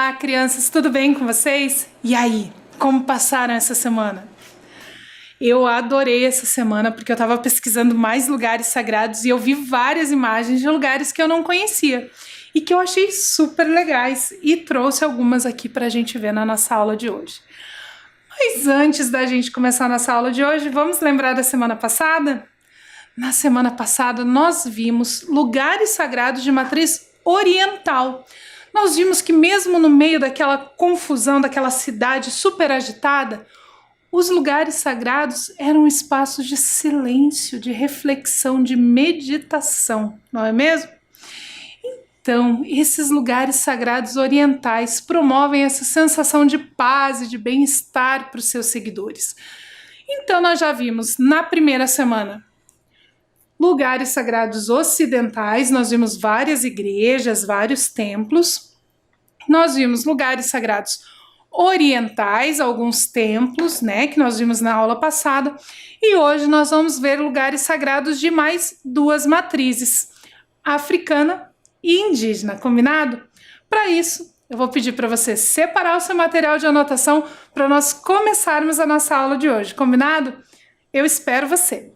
Olá, crianças, tudo bem com vocês? E aí, como passaram essa semana? Eu adorei essa semana porque eu estava pesquisando mais lugares sagrados e eu vi várias imagens de lugares que eu não conhecia e que eu achei super legais e trouxe algumas aqui para a gente ver na nossa aula de hoje. Mas antes da gente começar a nossa aula de hoje, vamos lembrar da semana passada? Na semana passada nós vimos lugares sagrados de matriz oriental. Nós vimos que mesmo no meio daquela confusão, daquela cidade super agitada, os lugares sagrados eram espaços de silêncio, de reflexão, de meditação, não é mesmo? Então, esses lugares sagrados orientais promovem essa sensação de paz e de bem-estar para os seus seguidores. Então, nós já vimos na primeira semana lugares sagrados ocidentais, nós vimos várias igrejas, vários templos. Nós vimos lugares sagrados orientais, alguns templos, né, que nós vimos na aula passada. E hoje nós vamos ver lugares sagrados de mais duas matrizes, africana e indígena, combinado? Para isso, eu vou pedir para você separar o seu material de anotação para nós começarmos a nossa aula de hoje, combinado? Eu espero você!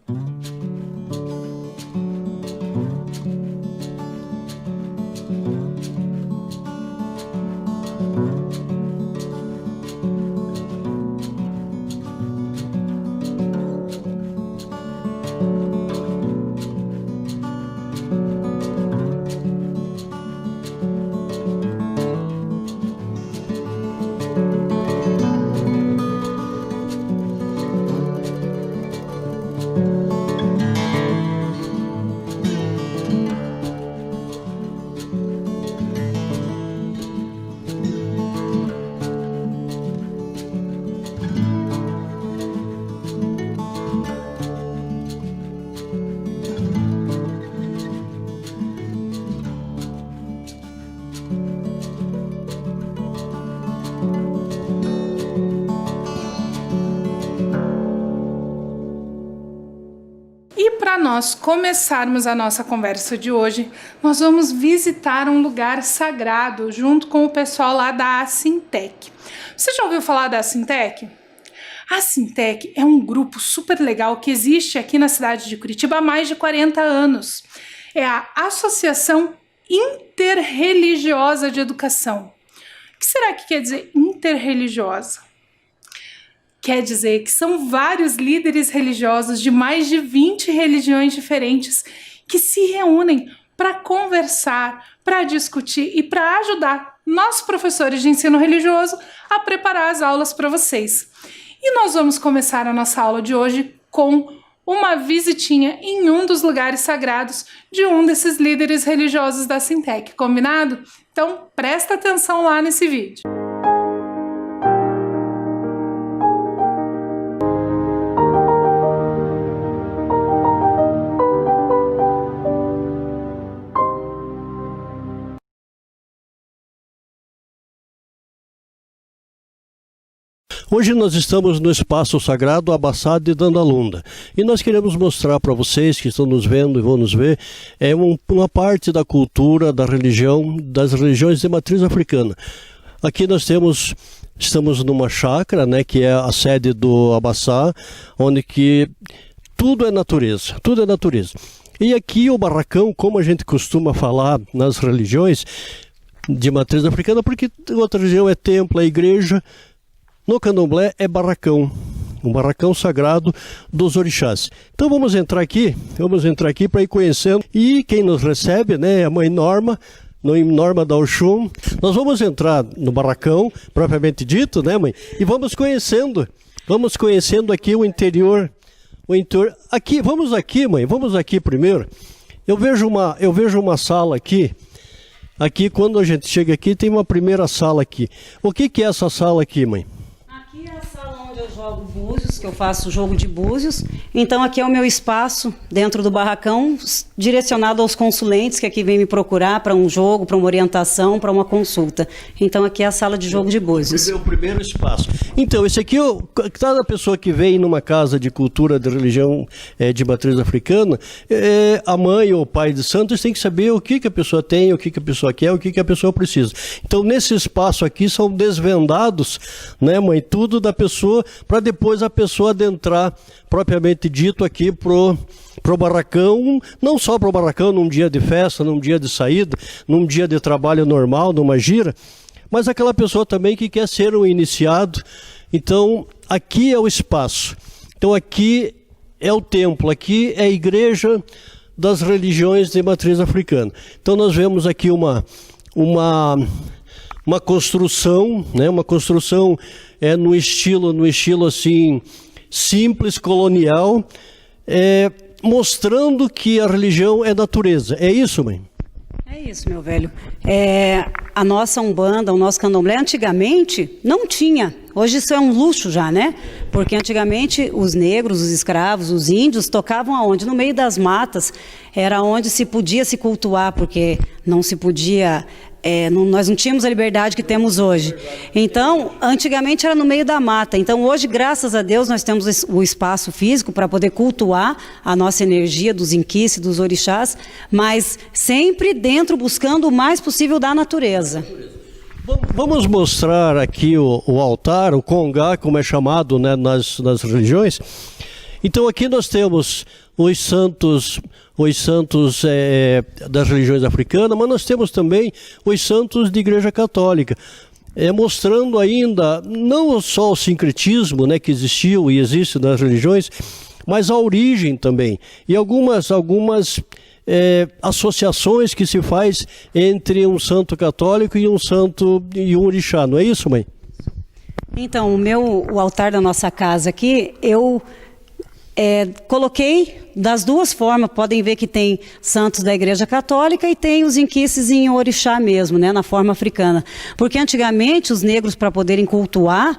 Para nós começarmos a nossa conversa de hoje, nós vamos visitar um lugar sagrado junto com o pessoal lá da Assintec. Você já ouviu falar da Assintec? A Assintec é um grupo super legal que existe aqui na cidade de Curitiba há mais de 40 anos. É a Associação Interreligiosa de Educação. O que será que quer dizer interreligiosa? Quer dizer que são vários líderes religiosos de mais de 20 religiões diferentes que se reúnem para conversar, para discutir e para ajudar nós, professores de ensino religioso, a preparar as aulas para vocês. E nós vamos começar a nossa aula de hoje com uma visitinha em um dos lugares sagrados de um desses líderes religiosos da Assintec, combinado? Então presta atenção lá nesse vídeo. Hoje nós estamos no espaço sagrado Abassá de Dandalunda e nós queremos mostrar para vocês que estão nos vendo e vão nos ver uma parte da cultura, da religião, das religiões de matriz africana. Aqui nós estamos numa chácara, né, que é a sede do Abassá, onde que tudo é natureza, tudo é natureza. E aqui o barracão, como a gente costuma falar nas religiões de matriz africana, porque outra religião é templo, é igreja. No candomblé é barracão, um barracão sagrado dos orixás. Então vamos entrar aqui para ir conhecendo. E quem nos recebe, né, é a mãe Norma, Norma da Oxum. Nós vamos entrar no barracão, propriamente dito, né, mãe? E vamos conhecendo aqui o interior. Aqui, vamos aqui, mãe, vamos aqui primeiro. Eu vejo uma sala aqui. Aqui, quando a gente chega aqui, tem uma primeira sala aqui. O que é essa sala aqui, mãe? Aqui é a sala onde eu jogo jogo búzios, que eu faço jogo de búzios. Então aqui é o meu espaço dentro do barracão, direcionado aos consulentes que aqui vêm me procurar para um jogo, para uma orientação, para uma consulta. Então aqui é a sala de jogo de búzios. É o primeiro espaço. Então, esse aqui, cada pessoa que vem numa casa de cultura, de religião de matriz africana, a mãe ou o pai de santos tem que saber o que a pessoa tem, o que a pessoa quer, o que a pessoa precisa. Então, nesse espaço aqui são desvendados, né, mãe, tudo da pessoa, para depois a pessoa adentrar, propriamente dito, aqui pro barracão, não só pro barracão num dia de festa, num dia de saída, num dia de trabalho normal, numa gira, mas aquela pessoa também que quer ser um iniciado. Então, aqui é o espaço. Então, aqui é o templo, aqui é a igreja das religiões de matriz africana. Então, nós vemos aqui uma construção, né? Uma construção no estilo assim, simples, colonial, mostrando que a religião é natureza. É isso, mãe? É isso, meu velho. A nossa Umbanda, o nosso Candomblé, antigamente não tinha. Hoje isso é um luxo já, né? Porque antigamente os negros, os escravos, os índios tocavam aonde? No meio das matas. Era onde se podia se cultuar, porque não se podia... nós não tínhamos a liberdade que temos hoje. Então, antigamente era no meio da mata. Então, hoje, graças a Deus, nós temos o espaço físico para poder cultuar a nossa energia dos inquices, dos orixás, mas sempre dentro, buscando o mais possível da natureza. Vamos mostrar aqui o altar, o congá, como é chamado, né, nas religiões. Então, aqui nós temos os santos das religiões africanas, mas nós temos também os santos de Igreja Católica, mostrando ainda não só o sincretismo, né, que existiu e existe nas religiões, mas a origem também, e algumas associações que se faz entre um santo católico e um santo e um orixá, não é isso, mãe? Então, o altar da nossa casa aqui, eu coloquei das duas formas. Podem ver que tem santos da Igreja Católica e tem os inquices em orixá mesmo, né, na forma africana. Porque antigamente os negros, para poderem cultuar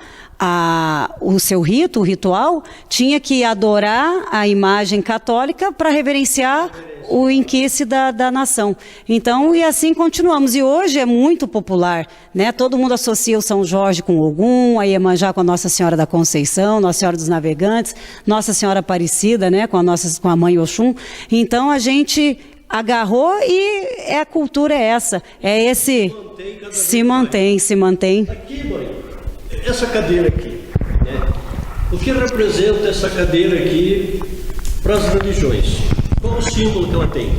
o seu rito, o ritual, tinha que adorar a imagem católica para reverenciar o inquice da nação. Então, e assim continuamos. E hoje é muito popular, né? Todo mundo associa o São Jorge com Ogum, a Iemanjá com a Nossa Senhora da Conceição, Nossa Senhora dos Navegantes, Nossa Senhora Aparecida, né? Com a Mãe Oxum. Então, a gente agarrou e a cultura é essa. É esse... Se mantém. Aqui, mãe, essa cadeira aqui, né? O que representa essa cadeira aqui para as religiões? Qual o símbolo que ela tem?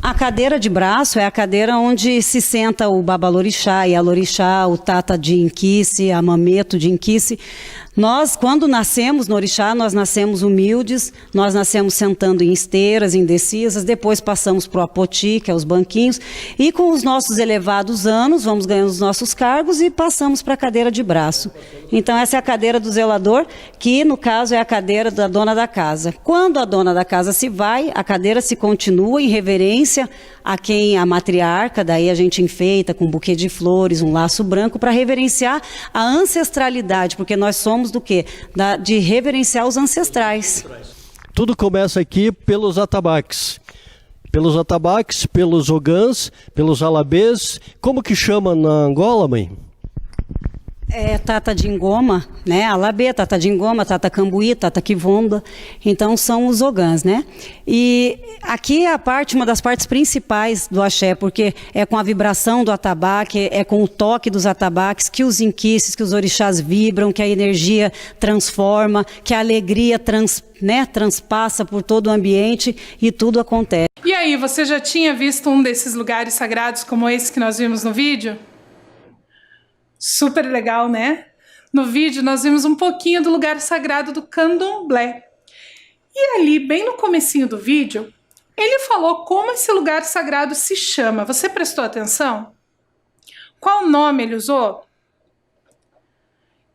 A cadeira de braço é a cadeira onde se senta o babalorixá, Yalorixá, o tata de inquice, a mameto de inquice. Nós, quando nascemos no orixá, nós nascemos humildes, nós nascemos sentando em esteiras, em decisas, depois passamos para o apoti, que é os banquinhos, e com os nossos elevados anos, vamos ganhando os nossos cargos e passamos para a cadeira de braço. Então essa é a cadeira do zelador, que no caso é a cadeira da dona da casa. Quando a dona da casa se vai, a cadeira se continua em reverência a quem a matriarca, daí a gente enfeita com um buquê de flores, um laço branco, para reverenciar a ancestralidade, porque nós somos do quê? De reverenciar os ancestrais. Tudo começa aqui pelos atabaques. Pelos ogãs, pelos alabês. Como que chama na Angola, mãe? Tata de Ngoma, né? Alabê, Tata de Ngoma, Tata Cambuí, Tata Kivonda. Então são os ogãs, né? E aqui é uma das partes principais do axé, porque é com a vibração do atabaque, é com o toque dos atabaques que os inquices, que os orixás vibram, que a energia transforma, que a alegria transpassa por todo o ambiente e tudo acontece. E aí, você já tinha visto um desses lugares sagrados como esse que nós vimos no vídeo? Super legal, né? No vídeo nós vimos um pouquinho do lugar sagrado do Candomblé. E ali, bem no comecinho do vídeo, ele falou como esse lugar sagrado se chama. Você prestou atenção? Qual nome ele usou?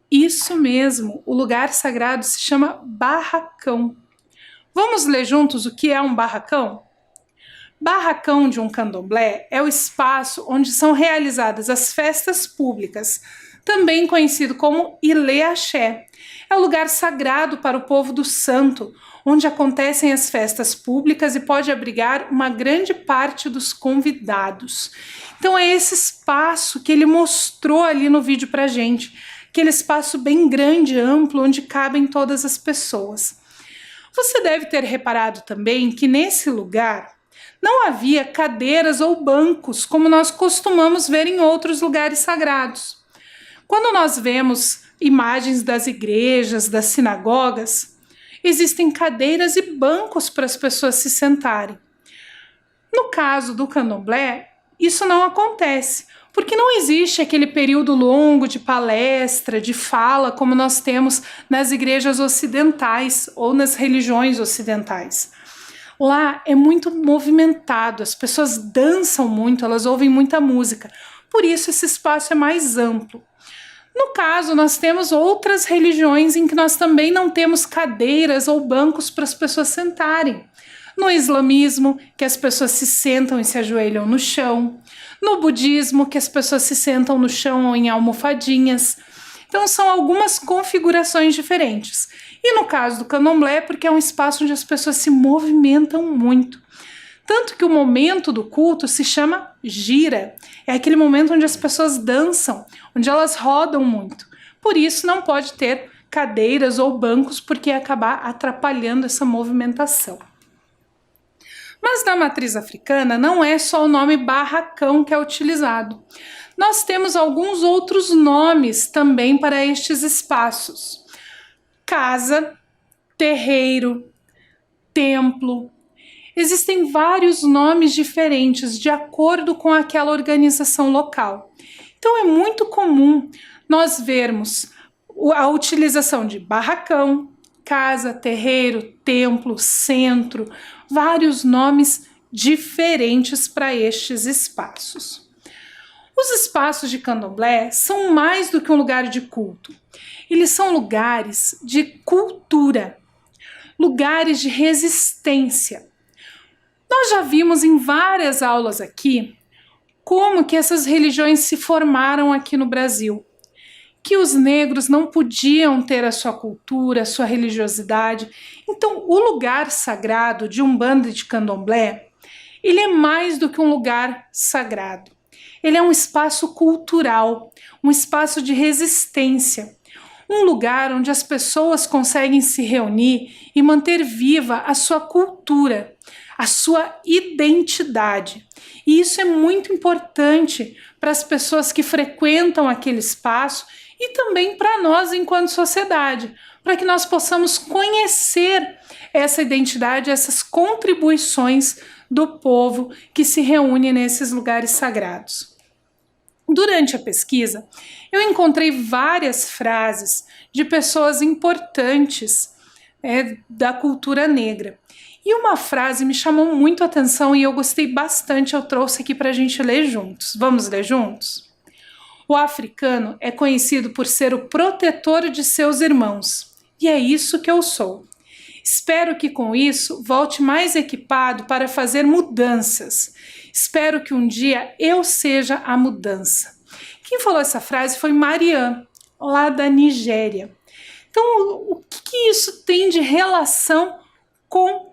Isso mesmo, o lugar sagrado se chama barracão. Vamos ler juntos o que é um barracão? Barracão de um candomblé é o espaço onde são realizadas as festas públicas também conhecido como Ilê Axé. É o lugar sagrado para o povo do santo, onde acontecem as festas públicas e pode abrigar uma grande parte dos convidados. Então é esse espaço que ele mostrou ali no vídeo pra gente, aquele espaço bem grande, amplo, onde cabem todas as pessoas. Você deve ter reparado também que nesse lugar não havia cadeiras ou bancos, como nós costumamos ver em outros lugares sagrados. Quando nós vemos imagens das igrejas, das sinagogas, existem cadeiras e bancos para as pessoas se sentarem. No caso do candomblé, isso não acontece, porque não existe aquele período longo de palestra, de fala, como nós temos nas igrejas ocidentais ou nas religiões ocidentais. Lá é muito movimentado, as pessoas dançam muito, elas ouvem muita música, por isso esse espaço é mais amplo. No caso, nós temos outras religiões em que nós também não temos cadeiras ou bancos para as pessoas sentarem. No islamismo, que as pessoas se sentam e se ajoelham no chão. No budismo, que as pessoas se sentam no chão ou em almofadinhas. Então, são algumas configurações diferentes. E no caso do candomblé, porque é um espaço onde as pessoas se movimentam muito. Tanto que o momento do culto se chama gira. É aquele momento onde as pessoas dançam, onde elas rodam muito. Por isso não pode ter cadeiras ou bancos, porque ia acabar atrapalhando essa movimentação. Mas na matriz africana não é só o nome barracão que é utilizado. Nós temos alguns outros nomes também para estes espaços. Casa, terreiro, templo. Existem vários nomes diferentes de acordo com aquela organização local. Então é muito comum nós vermos a utilização de barracão, casa, terreiro, templo, centro, vários nomes diferentes para estes espaços. Os espaços de candomblé são mais do que um lugar de culto. Eles são lugares de cultura, lugares de resistência. Nós já vimos em várias aulas aqui como que essas religiões se formaram aqui no Brasil. Que os negros não podiam ter a sua cultura, a sua religiosidade. Então, o lugar sagrado de Umbanda e de Candomblé, ele é mais do que um lugar sagrado. Ele é um espaço cultural, um espaço de resistência, um lugar onde as pessoas conseguem se reunir e manter viva a sua cultura, a sua identidade. E isso é muito importante para as pessoas que frequentam aquele espaço e também para nós enquanto sociedade, para que nós possamos conhecer essa identidade, essas contribuições do povo que se reúne nesses lugares sagrados. Durante a pesquisa, eu encontrei várias frases de pessoas importantes da cultura negra. E uma frase me chamou muito a atenção e eu gostei bastante, eu trouxe aqui para a gente ler juntos. Vamos ler juntos? O africano é conhecido por ser o protetor de seus irmãos, e é isso que eu sou. Espero que com isso volte mais equipado para fazer mudanças. Espero que um dia eu seja a mudança. Quem falou essa frase foi Mariam, lá da Nigéria. Então, o que isso tem de relação com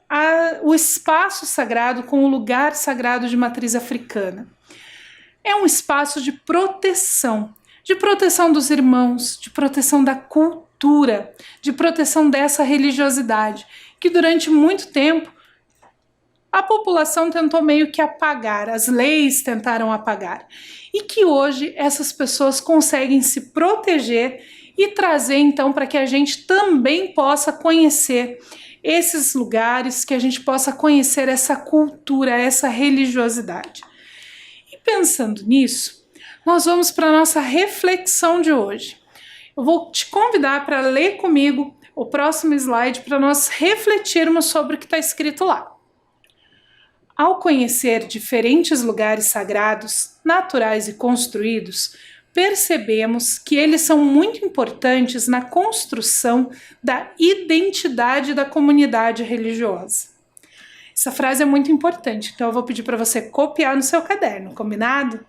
o espaço sagrado, com o lugar sagrado de matriz africana? É um espaço de proteção dos irmãos, de proteção da cultura, de proteção dessa religiosidade, que durante muito tempo a população tentou meio que apagar, as leis tentaram apagar, e que hoje essas pessoas conseguem se proteger e trazer então para que a gente também possa conhecer esses lugares, que a gente possa conhecer essa cultura, essa religiosidade. E pensando nisso, nós vamos para a nossa reflexão de hoje. Eu vou te convidar para ler comigo o próximo slide para nós refletirmos sobre o que está escrito lá. Ao conhecer diferentes lugares sagrados, naturais e construídos, percebemos que eles são muito importantes na construção da identidade da comunidade religiosa. Essa frase é muito importante, então eu vou pedir para você copiar no seu caderno, combinado?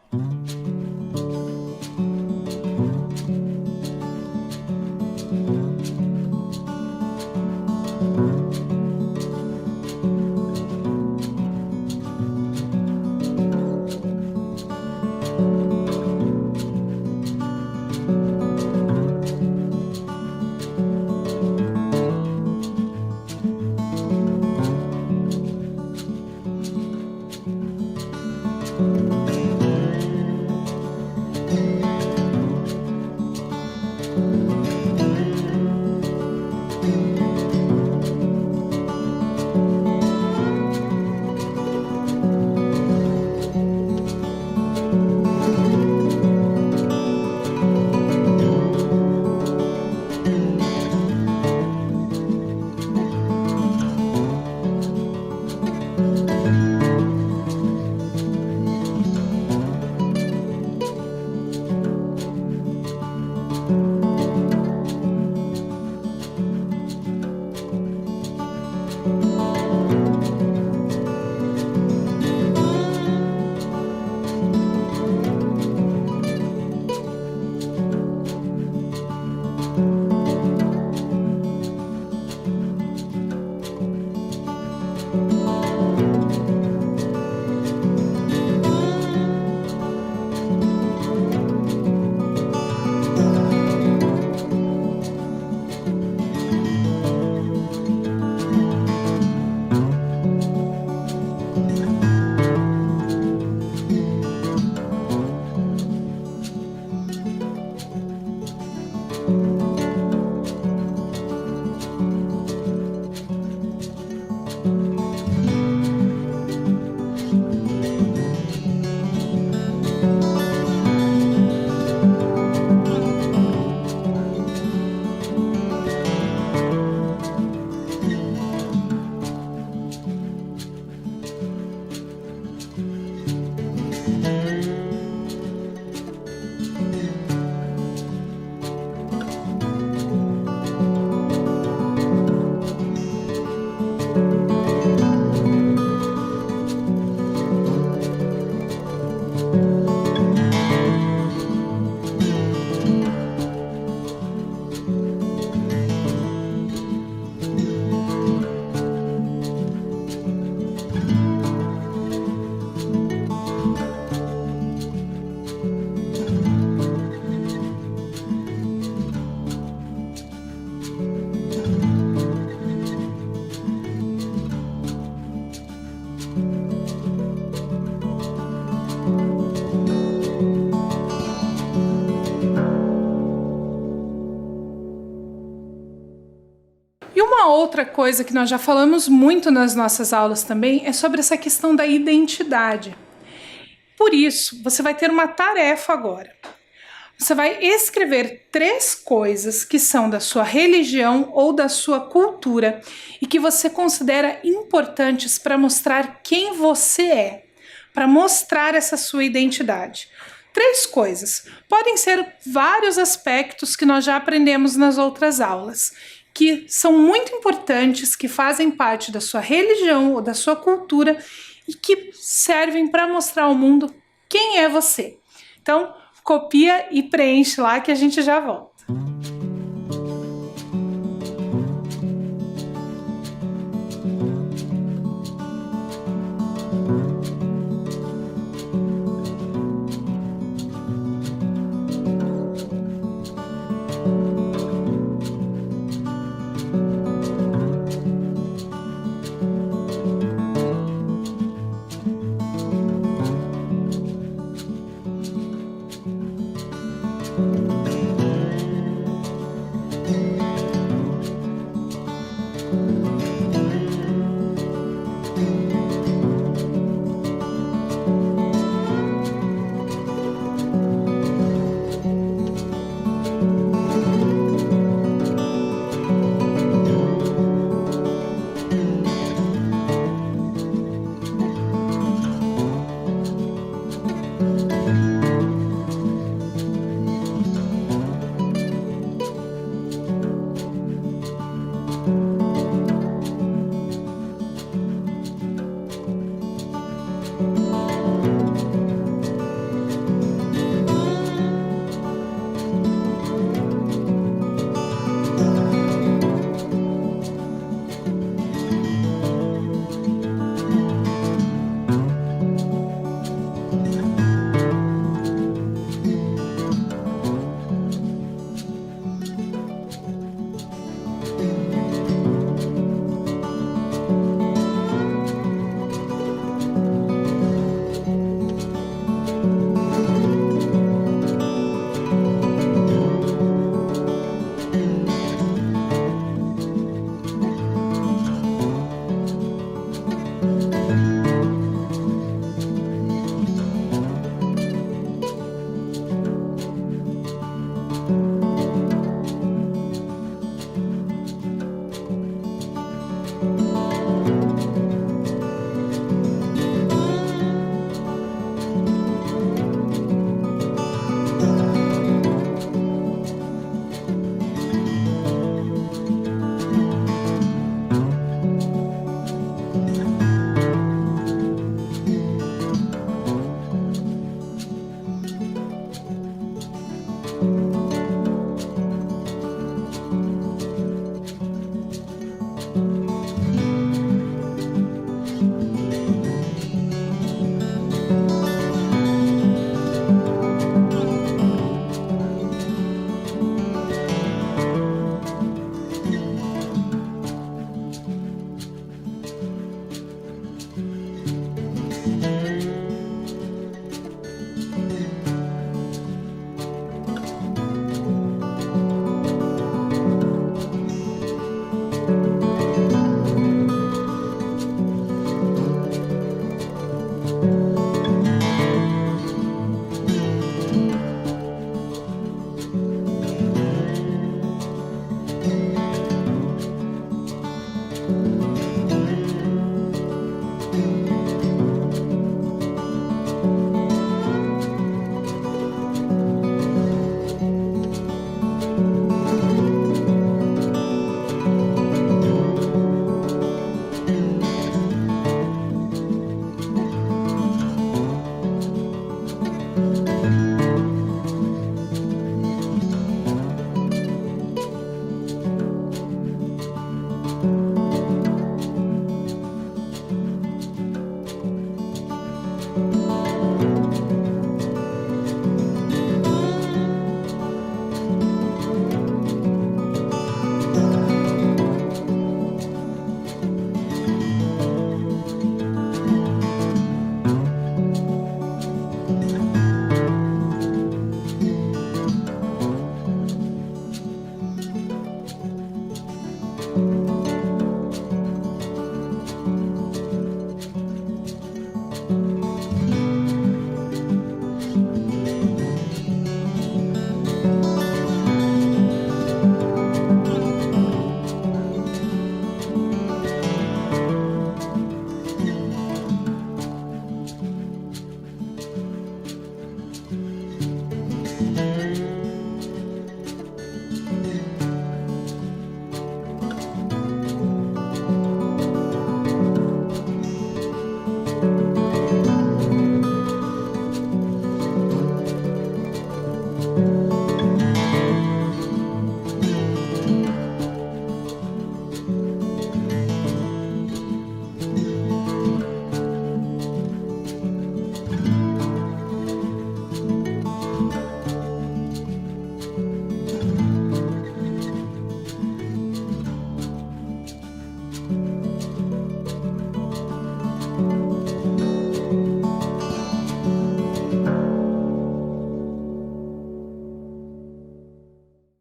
E uma outra coisa que nós já falamos muito nas nossas aulas também é sobre essa questão da identidade. Por isso, você vai ter uma tarefa agora. Você vai escrever 3 coisas que são da sua religião ou da sua cultura e que você considera importantes para mostrar quem você é, para mostrar essa sua identidade. 3 coisas. Podem ser vários aspectos que nós já aprendemos nas outras aulas, que são muito importantes, que fazem parte da sua religião ou da sua cultura e que servem para mostrar ao mundo quem é você. Então, copia e preenche lá que a gente já volta.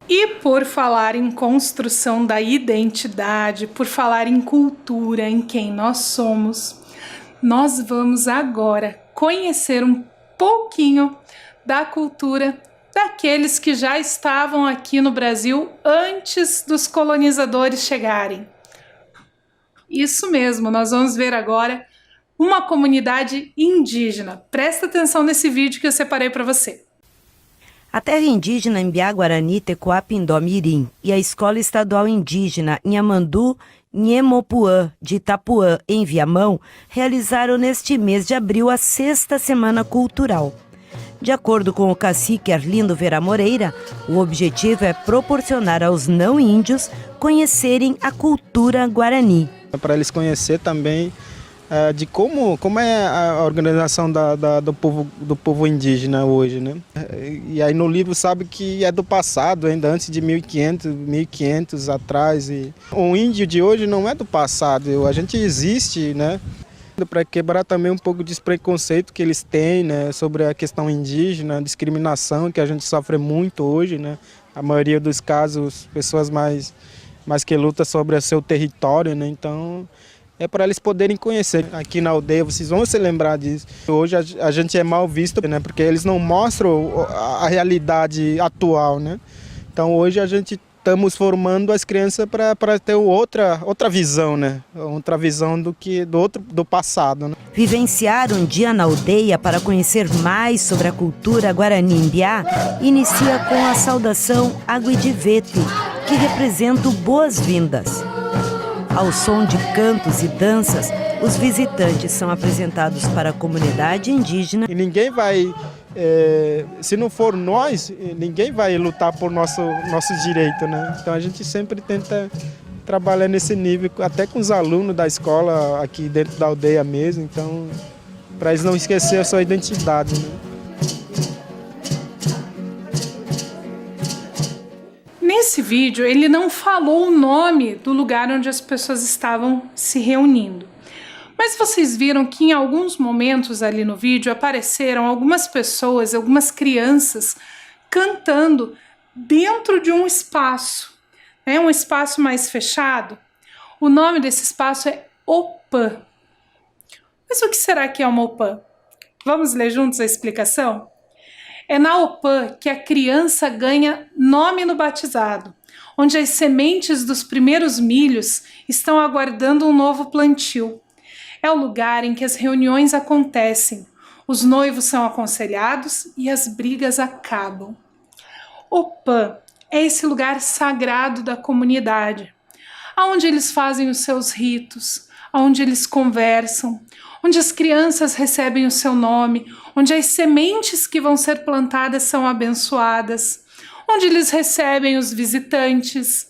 E por falar em construção da identidade, por falar em cultura, em quem nós somos, nós vamos agora conhecer um pouquinho da cultura daqueles que já estavam aqui no Brasil antes dos colonizadores chegarem. Isso mesmo, nós vamos ver agora uma comunidade indígena. Presta atenção nesse vídeo que eu separei para você. A terra indígena Mbiá-Guarani Tecoapindó-Mirim e a Escola Estadual Indígena Nhamandu Nhemopuã de Itapuã, em Viamão, realizaram neste mês de abril a 6ª Semana Cultural. De acordo com o cacique Arlindo Vera Moreira, o objetivo é proporcionar aos não índios conhecerem a cultura guarani. Para eles conhecer também de como é a organização do povo indígena hoje, né? E aí no livro sabe que é do passado, ainda antes de 1500 atrás. E o índio de hoje não é do passado, a gente existe, né? Para quebrar também um pouco desse preconceito que eles têm, né, sobre a questão indígena, a discriminação que a gente sofre muito hoje, né? A maioria dos casos, pessoas mais que lutam sobre o seu território, né? Então é para eles poderem conhecer. Aqui na aldeia, vocês vão se lembrar disso. Hoje a gente é mal visto, né? Porque eles não mostram a realidade atual, né? Então hoje a gente estamos formando as crianças para ter outra visão, né? Outra visão do passado, né? Vivenciar um dia na aldeia para conhecer mais sobre a cultura Guarani-Mbiá inicia com a saudação Aguidivete, que representa boas-vindas. Ao som de cantos e danças, os visitantes são apresentados para a comunidade indígena. E ninguém vai, se não for nós, ninguém vai lutar por nosso direito, né? Então a gente sempre tenta trabalhar nesse nível, até com os alunos da escola aqui dentro da aldeia mesmo, então para eles não esquecerem a sua identidade, né? Nesse vídeo, ele não falou o nome do lugar onde as pessoas estavam se reunindo. Mas vocês viram que em alguns momentos ali no vídeo apareceram algumas pessoas, algumas crianças cantando dentro de um espaço, né? Um espaço mais fechado. O nome desse espaço é Opã. Mas o que será que é uma Opã? Vamos ler juntos a explicação? É na Opã que a criança ganha nome no batizado, onde as sementes dos primeiros milhos estão aguardando um novo plantio. É o lugar em que as reuniões acontecem, os noivos são aconselhados e as brigas acabam. Opã é esse lugar sagrado da comunidade, onde eles fazem os seus ritos, onde eles conversam, onde as crianças recebem o seu nome, onde as sementes que vão ser plantadas são abençoadas, onde eles recebem os visitantes.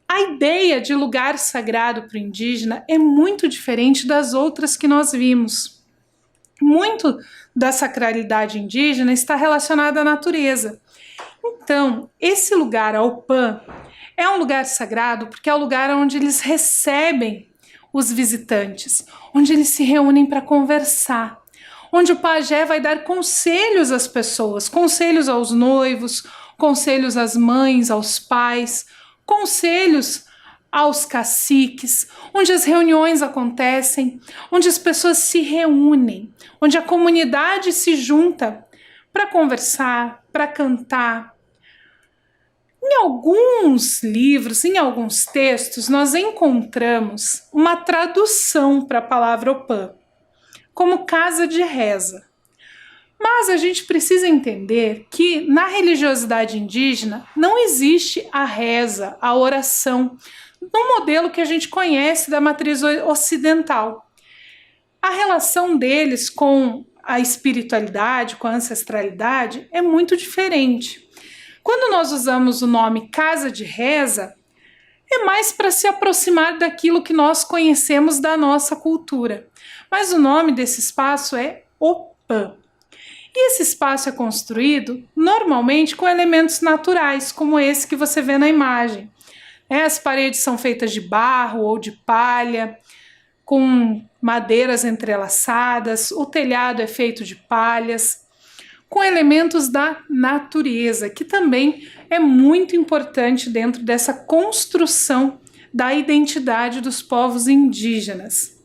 A ideia de lugar sagrado para o indígena é muito diferente das outras que nós vimos. Muito da sacralidade indígena está relacionada à natureza. Então, esse lugar, a Opã, é um lugar sagrado porque é o lugar onde eles recebem os visitantes, onde eles se reúnem para conversar, onde o pajé vai dar conselhos às pessoas, conselhos aos noivos, conselhos às mães, aos pais, conselhos aos caciques, onde as reuniões acontecem, onde as pessoas se reúnem, onde a comunidade se junta para conversar, para cantar. Em alguns livros, em alguns textos, nós encontramos uma tradução para a palavra Opã, como casa de reza. Mas a gente precisa entender que na religiosidade indígena não existe a reza, a oração, no modelo que a gente conhece da matriz ocidental. A relação deles com a espiritualidade, com a ancestralidade, é muito diferente. Quando nós usamos o nome casa de reza, é mais para se aproximar daquilo que nós conhecemos da nossa cultura. Mas o nome desse espaço é Opã. E esse espaço é construído normalmente com elementos naturais, como esse que você vê na imagem. As paredes são feitas de barro ou de palha, com madeiras entrelaçadas, o telhado é feito de palhas. com elementos da natureza, que também é muito importante dentro dessa construção da identidade dos povos indígenas.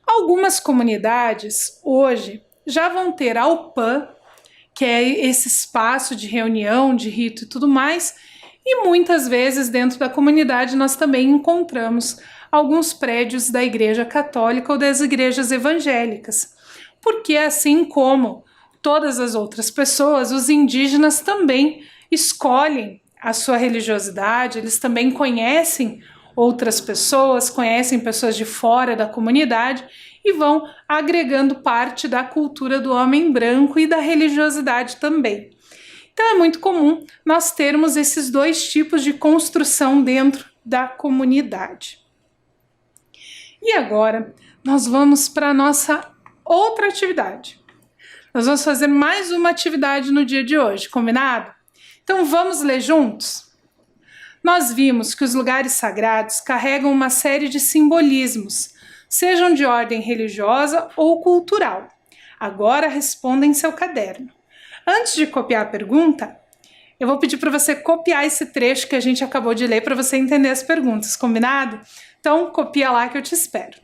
Algumas comunidades hoje já vão ter a UPAN, que é esse espaço de reunião, de rito e tudo mais, e muitas vezes dentro da comunidade nós também encontramos alguns prédios da Igreja Católica ou das igrejas evangélicas, porque assim como todas as outras pessoas, os indígenas também escolhem a sua religiosidade, eles também conhecem outras pessoas, conhecem pessoas de fora da comunidade e vão agregando parte da cultura do homem branco e da religiosidade também. Então é muito comum nós termos esses dois tipos de construção dentro da comunidade. E agora nós vamos para a nossa outra atividade. Nós vamos fazer mais uma atividade no dia de hoje, combinado? Então vamos ler juntos? Nós vimos que os lugares sagrados carregam uma série de simbolismos, sejam de ordem religiosa ou cultural. Agora responda em seu caderno. Antes de copiar a pergunta, eu vou pedir para você copiar esse trecho que a gente acabou de ler para você entender as perguntas, combinado? Então copia lá que eu te espero.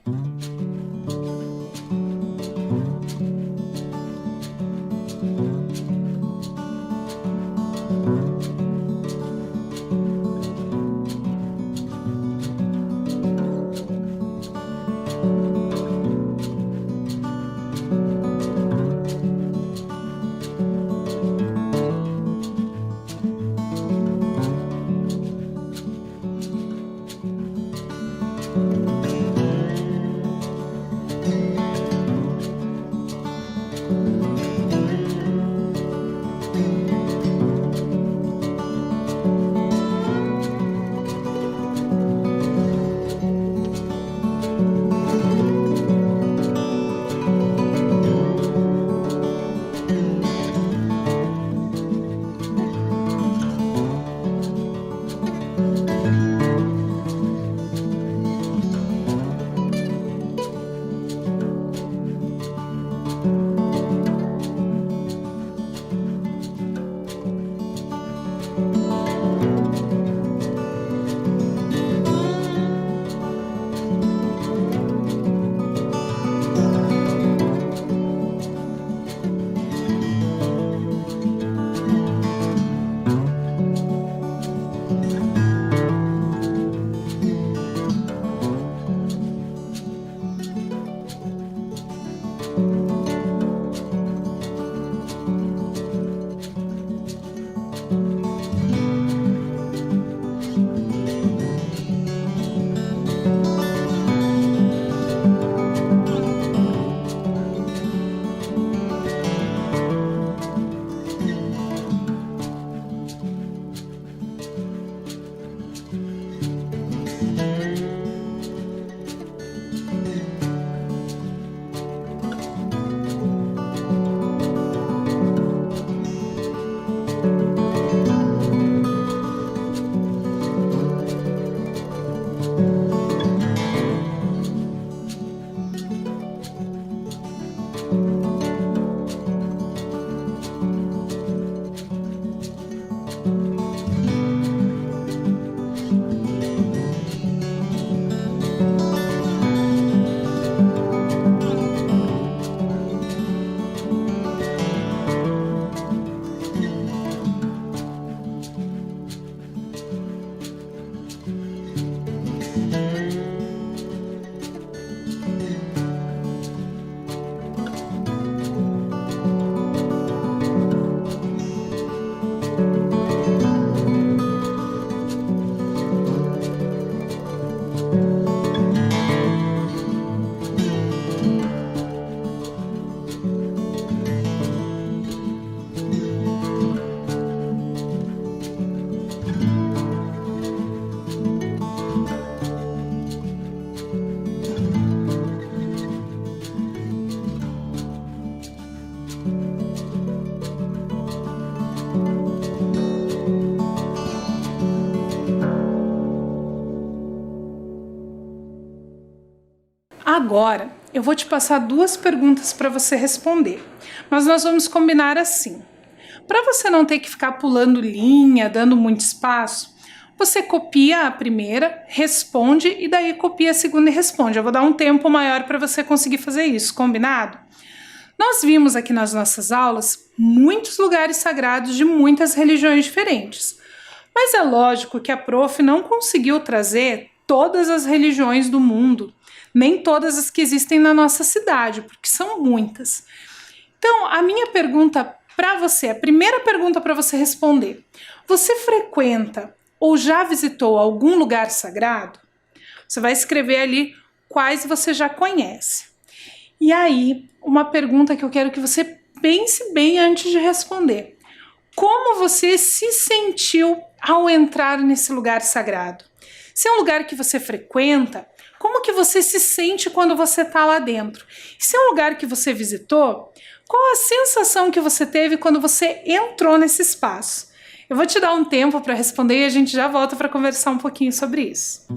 Agora, eu vou te passar 2 perguntas para você responder, mas nós vamos combinar assim. Para você não ter que ficar pulando linha, dando muito espaço, você copia a primeira, responde e daí copia a segunda e responde. Eu vou dar um tempo maior para você conseguir fazer isso, combinado? Nós vimos aqui nas nossas aulas muitos lugares sagrados de muitas religiões diferentes. Mas é lógico que a prof não conseguiu trazer todas as religiões do mundo, nem todas as que existem na nossa cidade, porque são muitas. Então, a minha pergunta para você, a primeira pergunta para você responder: você frequenta ou já visitou algum lugar sagrado? Você vai escrever ali quais você já conhece. E aí, uma pergunta que eu quero que você pense bem antes de responder: como você se sentiu ao entrar nesse lugar sagrado? Se é um lugar que você frequenta, como que você se sente quando você está lá dentro? E se é um lugar que você visitou, qual a sensação que você teve quando você entrou nesse espaço? Eu vou te dar um tempo para responder e a gente já volta para conversar um pouquinho sobre isso.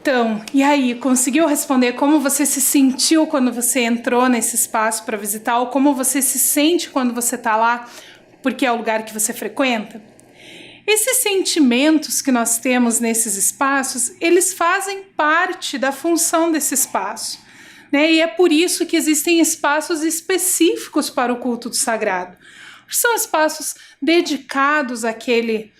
Então, e aí, conseguiu responder como você se sentiu quando você entrou nesse espaço para visitar, ou como você se sente quando você está lá, porque é o lugar que você frequenta? Esses sentimentos que nós temos nesses espaços, eles fazem parte da função desse espaço, né? E é por isso que existem espaços específicos para o culto do sagrado. São espaços dedicados àquele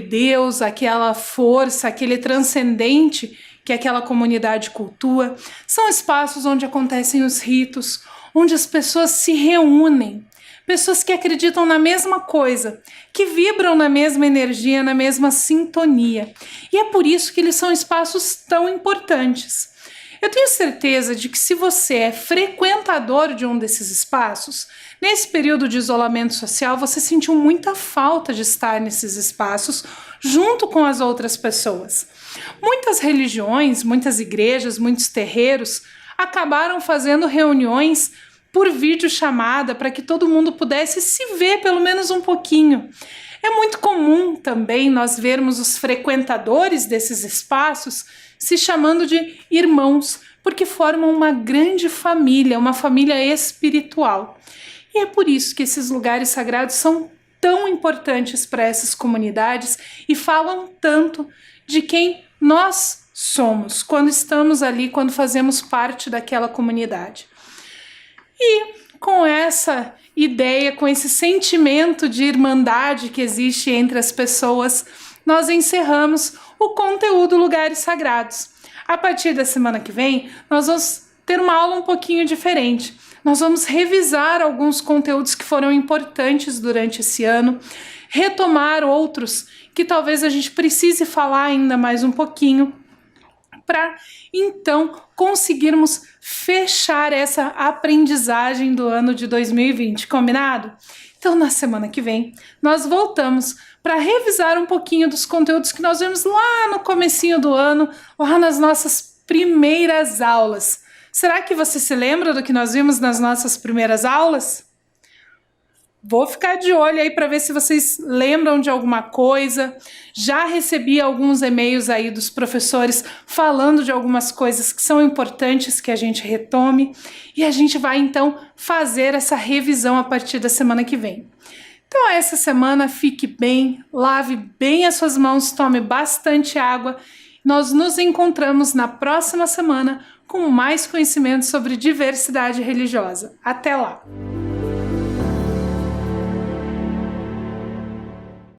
Deus, àquela força, àquele transcendente que aquela comunidade cultua. São espaços onde acontecem os ritos, onde as pessoas se reúnem, pessoas que acreditam na mesma coisa, que vibram na mesma energia, na mesma sintonia. E é por isso que eles são espaços tão importantes. Eu tenho certeza de que se você é frequentador de um desses espaços, nesse período de isolamento social, você sentiu muita falta de estar nesses espaços junto com as outras pessoas. Muitas religiões, muitas igrejas, muitos terreiros acabaram fazendo reuniões por videochamada para que todo mundo pudesse se ver pelo menos um pouquinho. É muito comum também nós vermos os frequentadores desses espaços se chamando de irmãos, porque formam uma grande família, uma família espiritual. E é por isso que esses lugares sagrados são tão importantes para essas comunidades e falam tanto de quem nós somos quando estamos ali, quando fazemos parte daquela comunidade. E com essa ideia, com esse sentimento de irmandade que existe entre as pessoas, nós encerramos o conteúdo Lugares Sagrados. A partir da semana que vem, nós vamos ter uma aula um pouquinho diferente. Nós vamos revisar alguns conteúdos que foram importantes durante esse ano, retomar outros que talvez a gente precise falar ainda mais um pouquinho, para então conseguirmos fechar essa aprendizagem do ano de 2020, combinado? Então, na semana que vem, nós voltamos para revisar um pouquinho dos conteúdos que nós vimos lá no comecinho do ano, lá nas nossas primeiras aulas. Será que você se lembra do que nós vimos nas nossas primeiras aulas? Vou ficar de olho aí para ver se vocês lembram de alguma coisa. Já recebi alguns e-mails aí dos professores falando de algumas coisas que são importantes que a gente retome. E a gente vai então fazer essa revisão a partir da semana que vem. Então essa semana fique bem, lave bem as suas mãos, tome bastante água. Nós nos encontramos na próxima semana com mais conhecimento sobre diversidade religiosa. Até lá!